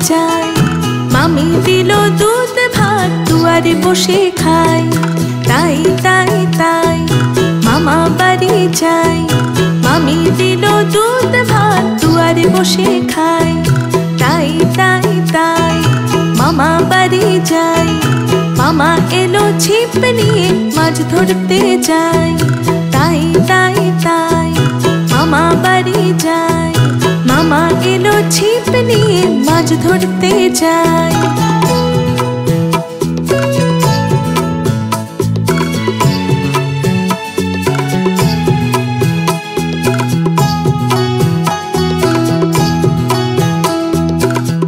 যাই। মামি দিল দুধ ভাত দুয়ারে বসে খাই। তাই তাই তাই মামা বাড়ি যাই। মামি দিল দুধ ভাত দুয়ারে বসে খাই। তাই তাই তাই মামা বাড়ি যাই। মামা এলো ছিপ নিয়ে মাছ ধরতে যাই। তাই তাই তাই মামা বাড়ি যাই। মামা এলো ছিপ নিয়ে মাছ ধরতে যাই।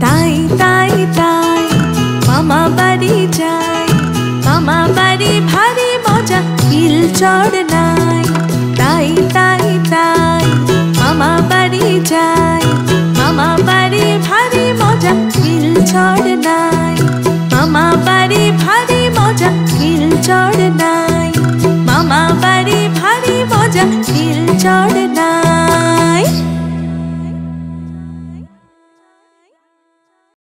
তাই তাই তাই মামা বাড়ি যাই। মামা বাড়ি ভারী মজা হিল চড় নাই। তাই তাই তাই মামা বাড়ি যাই। মামা বাড়ি ভারী মজা হিল চড় নাই।